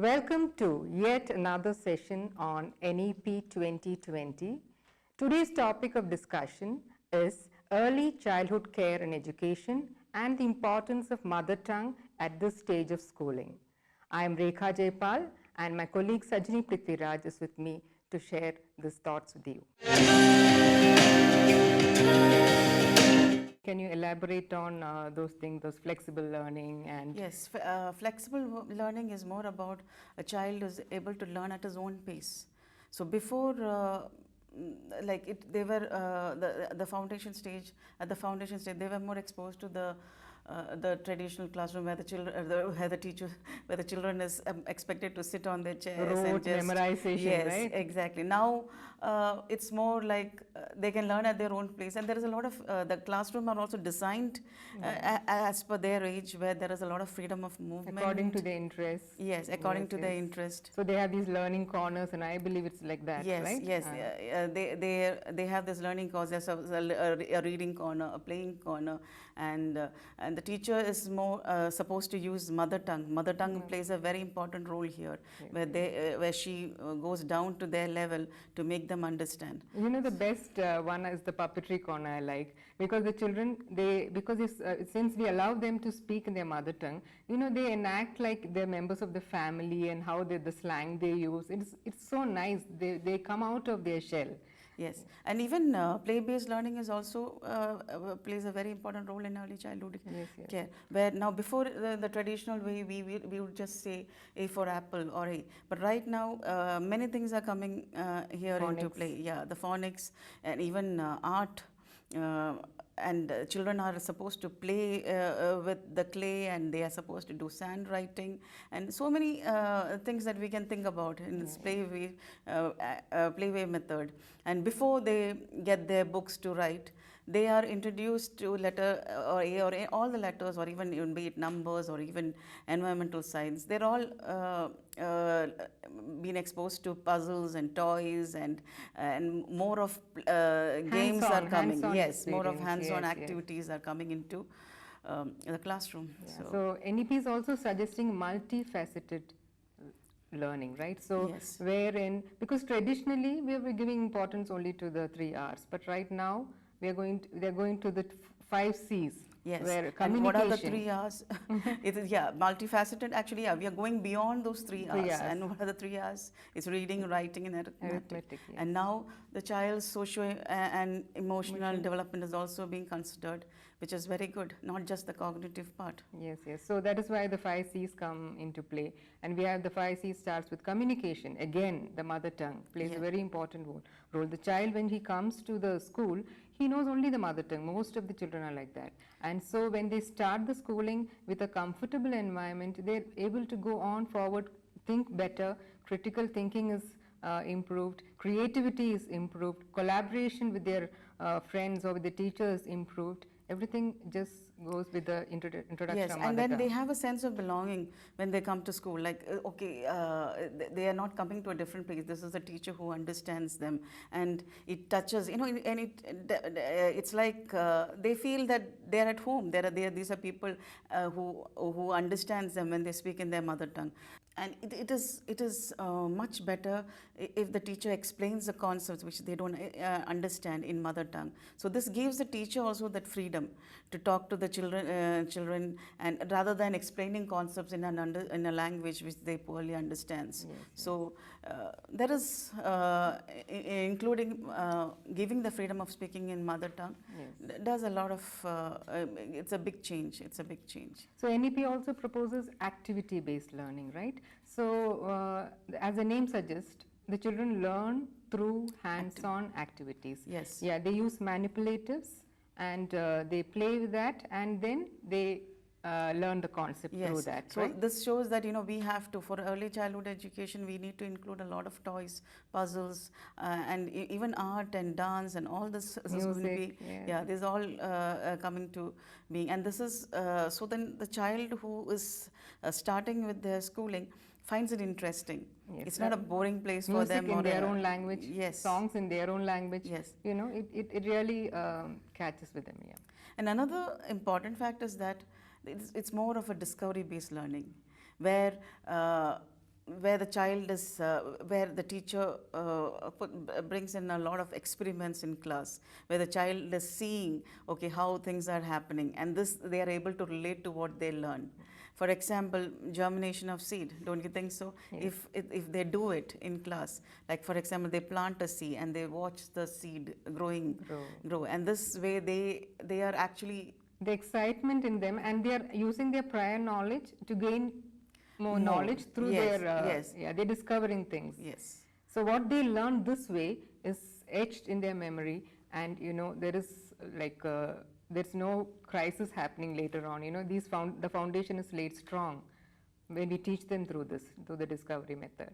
Welcome to yet another session on NEP 2020. Today's topic of discussion is early childhood care and education and the importance of mother tongue at this stage of schooling. I am Rekha Jaipal and my colleague Sajini Prithviraj is with me to share these thoughts with you. Can you elaborate on those things, those flexible learning and... Yes, flexible learning is more about a child is able to learn at his own pace. So before, they were the foundation stage. At the foundation stage, they were more exposed to the traditional classroom where the children, where the children is expected to sit on their chairs and just memorization. Yes, right? Exactly. Now it's more like they can learn at their own place, and there is a lot of the classroom are also designed as per their age, where there is a lot of freedom of movement according to their interests. Yes, according to their interest. So they have these learning corners, and I believe it's like that, yes, right? Yes, they have this learning corners, a reading corner, a playing corner, and the teacher is more supposed to use mother tongue. Mother tongue plays a very important role here, where she goes down to their level to make them understand. You know, the best one is the puppetry corner I like, because the children, since we allow them to speak in their mother tongue, you know, they enact like they're members of the family and how the slang they use. It's so nice. They come out of their shell. Yes, and even play-based learning is also plays a very important role in early childhood care. Where now before the traditional way we would just say A for apple or A, but right now many things are coming here into play. Yeah, the phonics and even art. And children are supposed to play with the clay, and they are supposed to do sand writing, and so many things that we can think about in this playway method. And before they get their books to write, they are introduced to letter or A, all the letters, or even be it numbers or even environmental science. They're all been exposed to puzzles and toys, and more of games are coming. Yes, more of hands-on activities are coming into the classroom. So NEP is also suggesting multifaceted learning, right? So wherein, because traditionally we were giving importance only to the 3 R's, but right now they're going to the 5 C's. Yes, where and what are the 3 R's? It is, multifaceted. Actually, we are going beyond those 3 R's. And what are the 3 R's? It's reading, writing, and arithmetic. And now the child's socio and emotional development is also being considered, which is very good, not just the cognitive part. Yes. So that is why the 5 C's come into play. And we have the 5 C's starts with communication. Again, the mother tongue plays a very important role. The child, when he comes to the school, he knows only the mother tongue. Most of the children are like that. And so when they start the schooling with a comfortable environment, they're able to go on forward, think better, critical thinking is improved, creativity is improved, collaboration with their friends or with the teachers improved. Everything just goes with the introduction. Yes, and then they have a sense of belonging when they come to school. Like, they are not coming to a different place. This is a teacher who understands them, and it touches, you know, and it's like they feel that they're at home. These are people who understands them when they speak in their mother tongue. And it is much better if the teacher explains the concepts which they don't understand in mother tongue. So this gives the teacher also that freedom to talk to the children, and rather than explaining concepts in a language which they poorly understands. So there is including giving the freedom of speaking in mother tongue does a lot of. It's a big change. It's a big change. So NEP also proposes activity-based learning, right? So as the name suggests, the children learn through hands-on activities. Yes. Yeah, they use manipulatives and they play with that, and then they learn the concept through that. So this shows that, you know, we have to, for early childhood education, we need to include a lot of toys, puzzles, and even art and dance and all this. Music, this is all coming to being. And this is so then the child who is starting with their schooling finds it interesting. It's not a boring place for them. Music in their own language, songs in their own language. You know, it really catches with them. And another important fact is that it's more of a discovery-based learning, where where the child is, where the teacher brings in a lot of experiments in class, where the child is seeing, okay, how things are happening, and this they are able to relate to what they learn. For example, germination of seed, don't you think so? Yes. If they do it in class, like for example, they plant a seed and they watch the seed grow, and this way they are actually The excitement in them, and they are using their prior knowledge to gain more knowledge through Yes, their, yes. yeah, they're discovering things. Yes. So what they learn this way is etched in their memory, and there is like there's no crisis happening later on. The foundation is laid strong when we teach them through the discovery method.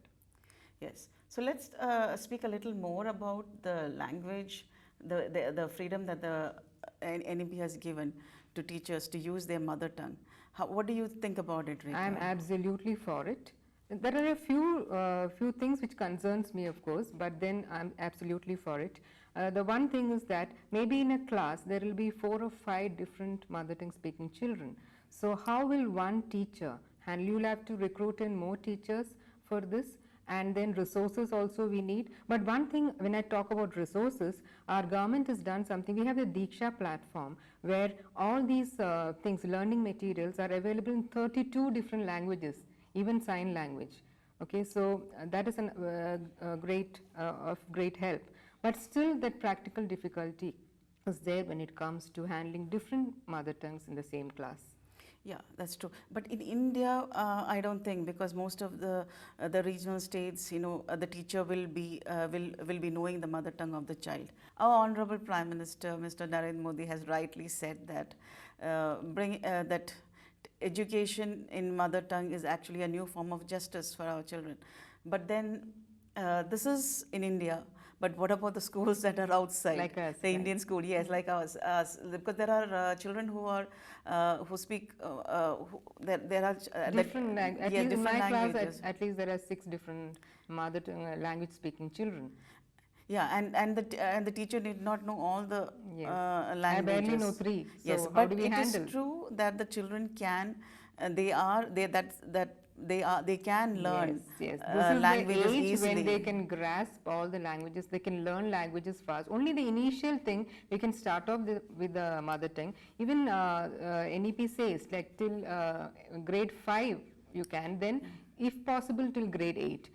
Yes. So let's speak a little more about the language, the freedom that the NEP has given to teachers to use their mother tongue. What do you think about it, Rekha? I'm absolutely for it. There are a few things which concerns me, of course, but then I'm absolutely for it. The one thing is that maybe in a class there will be 4 or 5 different mother tongue speaking children. So how will one teacher handle? You'll have to recruit in more teachers for this, and then resources also we need. But one thing, when I talk about resources, our government has done something. We have the Diksha platform where all these things, learning materials, are available in 32 different languages, even sign language. Okay, so that is of great help. But still, that practical difficulty is there when it comes to handling different mother tongues in the same class. Yeah, that's true. But in India, I don't think, because most of the regional states, the teacher will be knowing the mother tongue of the child. Our Honorable Prime Minister, Mr. Narendra Modi, has rightly said that that education in mother tongue is actually a new form of justice for our children. But then this is in India. But what about the schools that are outside? Like us, the Indian school, yes, like us, because there are children who are who speak. There are different at least in my languages. class, at least there are 6 different mother tongue language speaking children. Yeah, and the teacher did not know all the languages. I barely know 3. So yes, how but do we it handle? is true that the children can. They can learn Yes. This is languages the age easily. when they can grasp all the languages, they can learn languages fast. Only the initial thing, we can start off with the mother tongue. Even NEP says like till grade 5 you can, then if possible till grade 8.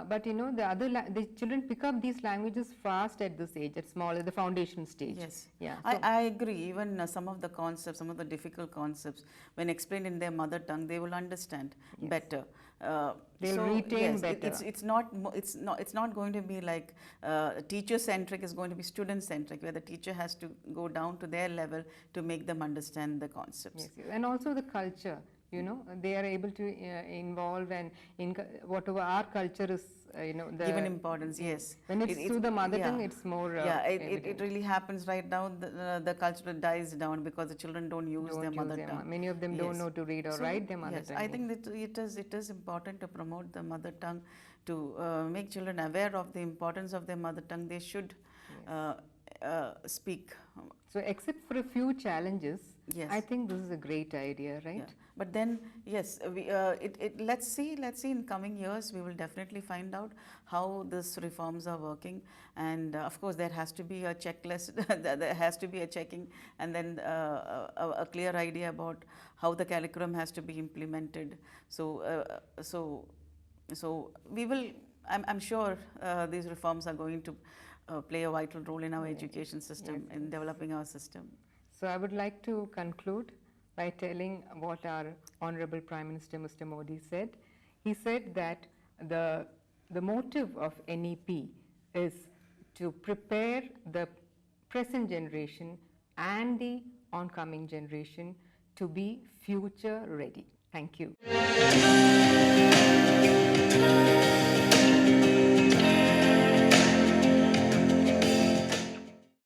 But the children pick up these languages fast at this age, at smaller, the foundation stage. Yes, yeah. I agree. Even some of the concepts, some of the difficult concepts, when explained in their mother tongue, they will understand better. They'll retain better. It's not going to be like teacher centric. It's going to be student centric, where the teacher has to go down to their level to make them understand the concepts. Yes, and also the culture. They are able to involve and in whatever our culture is, given importance. Yes, when it's through the mother tongue, it's more. It really happens right now. The culture dies down because the children don't use their mother tongue. Many of them don't know to read or write their mother tongue. I think that it is important to promote the mother tongue, to make children aware of the importance of their mother tongue. They should speak. So, except for a few challenges, yes, I think this is a great idea, right? Yeah. But then, yes, let's see in coming years, we will definitely find out how these reforms are working. And of course, there has to be a checklist, there has to be a checking, and then a clear idea about how the curriculum has to be implemented. So we will, I'm sure these reforms are going to play a vital role in our education system, in developing our system. So I would like to conclude by telling what our Honorable Prime Minister Mr. Modi said. He said that the motive of NEP is to prepare the present generation and the oncoming generation to be future ready. Thank you.